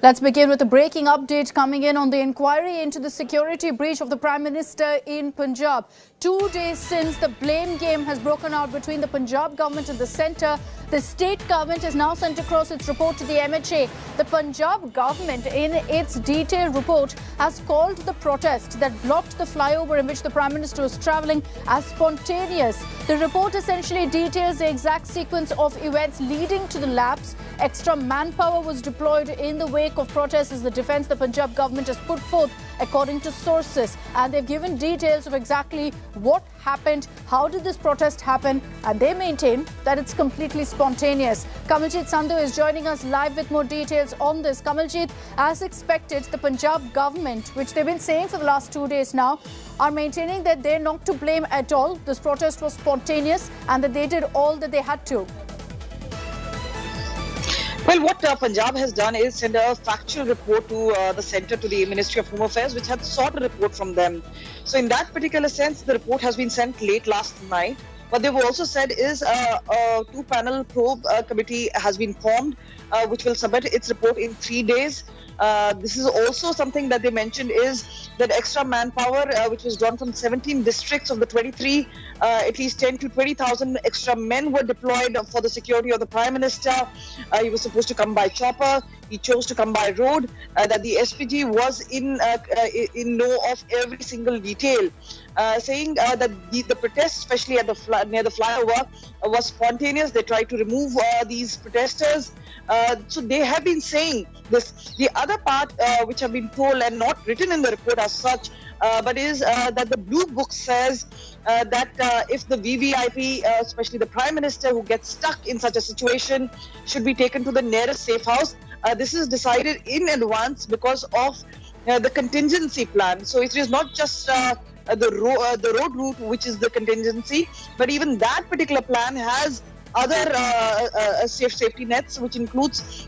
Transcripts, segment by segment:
Let's begin with a breaking update coming in on the inquiry into the security breach of the Prime Minister in Punjab. 2 days since the blame game has broken out between the Punjab government and the centre, the state government has now sent across its report to the MHA. The Punjab government, in its detailed report, has called the protest that blocked the flyover in which the Prime Minister was travelling as spontaneous. The report essentially details the exact sequence of events leading to the lapse. Extra manpower was deployed in the wake of protests as the defence the Punjab government has put forth, according to sources. And they've given details of exactly what happened, how did this protest happen, and they maintain that it's completely spontaneous. Kamaljit Sandhu is joining us live with more details on this. Kamaljit, as expected, the Punjab government, which they've been saying for the last 2 days now, are maintaining that they're not to blame at all. This protest was spontaneous and that they did all that they had to. Well, what Punjab has done is send a factual report to the centre, to the Ministry of Home Affairs, which had sought a report from them. So in that particular sense, the report has been sent late last night. What they've also said is a two-panel probe committee has been formed, which will submit its report in 3 days. This is also something that they mentioned is that extra manpower, which was drawn from 17 districts of the 23, at least 10 to 20,000 extra men were deployed for the security of the Prime Minister. He was supposed to come by chopper. He chose to come by road. That the SPG was in know of every single detail, saying that the protest, especially at near the flyover, was spontaneous. They tried to remove these protesters. So they have been saying this. The other part, which have been told and not written in the report as such, but is that the Blue Book says that if the VVIP, especially the Prime Minister who gets stuck in such a situation, should be taken to the nearest safe house. This is decided in advance because of the contingency plan. So it is not just the road route which is the contingency, but even that particular plan has other safety nets, which includes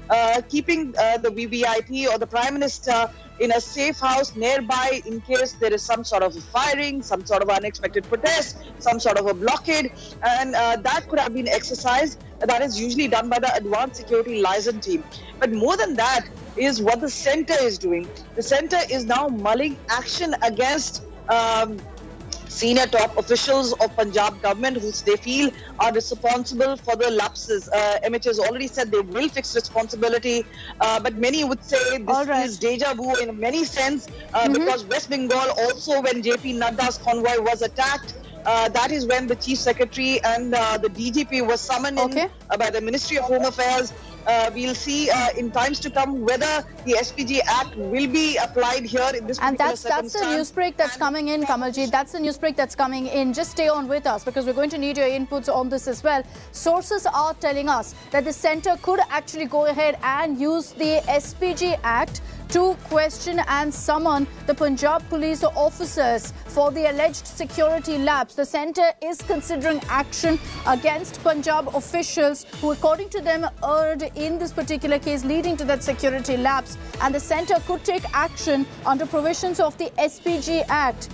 keeping the VVIP or the Prime Minister in a safe house nearby in case there is some sort of firing, some sort of unexpected protest, some sort of a blockade, and that could have been exercised. That is usually done by the Advanced Security Liaison Team. But more than that is what the centre is doing. The centre is now mulling action against senior top officials of Punjab government, who they feel are responsible for the lapses. MH has already said they will fix responsibility, but many would say this is deja vu in many sense, because West Bengal also, when JP Nadda's convoy was attacked, that is when the Chief Secretary and the DGP was summoned in by the Ministry of Home Affairs. We'll see in times to come whether the SPG Act will be applied here in this particular circumstance. And that's the news break that's coming in, Kamaljit. That's the news break that's coming in. Just stay on with us because we're going to need your inputs on this as well. Sources are telling us that the centre could actually go ahead and use the SPG Act to question and summon the Punjab police officers for the alleged security lapse. The centre is considering action against Punjab officials who, according to them, erred in this particular case, leading to that security lapse. And the centre could take action under provisions of the SPG Act.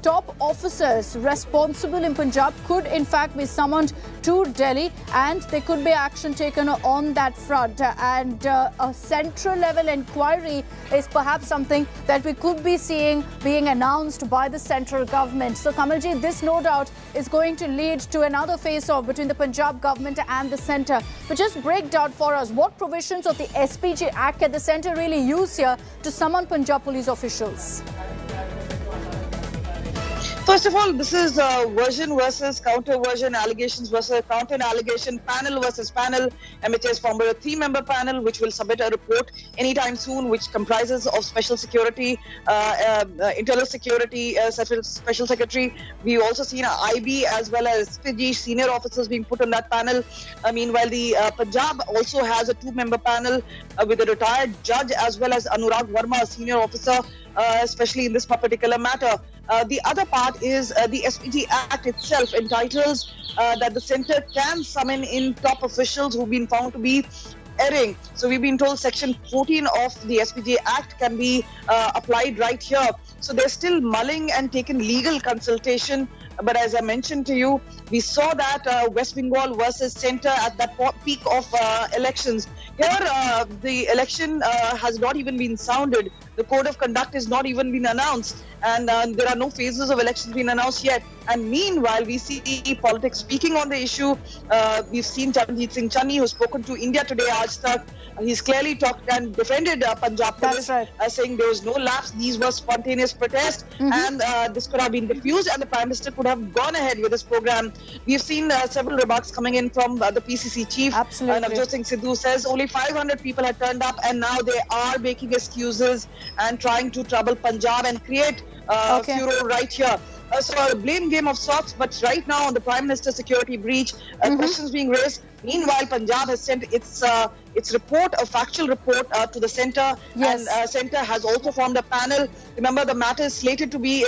Top officers responsible in Punjab could in fact be summoned to Delhi, and there could be action taken on that front. And a central level inquiry is perhaps something that we could be seeing being announced by the central government. So Kamalji, this no doubt is going to lead to another face-off between the Punjab government and the centre. But just break down for us, what provisions of the SPG Act can the centre really use here to summon Punjab police officials? First of all, this is version versus counter version, allegations versus counter allegation, panel versus panel. MHA has formed a 3-member panel which will submit a report anytime soon, which comprises of special security, internal security, special secretary. We've also seen IB as well as SPG senior officers being put on that panel. Meanwhile, the Punjab also has a 2-member panel with a retired judge as well as Anurag Verma, a senior officer, especially in this particular matter. The other part is the SPG Act itself entitles that the centre can summon in top officials who've been found to be erring. So we've been told Section 14 of the SPG Act can be applied right here. So they're still mulling and taking legal consultation But as I mentioned to you, we saw that West Bengal versus Centre at that peak of elections. Here, the election has not even been sounded. The code of conduct has not even been announced, and there are no phases of elections being announced yet. And meanwhile, we see politics speaking on the issue. We've seen Charanjit Singh Channi, who's spoken to India Today, Aaj Tak. He's clearly talked and defended Punjab police, saying there was no lapse. These were spontaneous protests, and this could have been diffused, and the Prime Minister could have gone ahead with this program. We've seen several remarks coming in from the PCC chief. Navjot Singh Sidhu says only 500 people had turned up, and now they are making excuses and trying to trouble Punjab and create furor right here. So a blame game of sorts, but right now on the Prime Minister's security breach, questions being raised. Meanwhile, Punjab has sent its report, a factual report, to the centre, and centre has also formed a panel. Remember, the matter is slated to be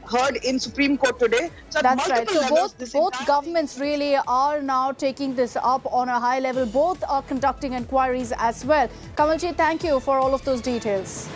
heard in Supreme Court today. So that's right. So both governments really are now taking this up on a high level. Both are conducting inquiries as well. Kamalji, thank you for all of those details.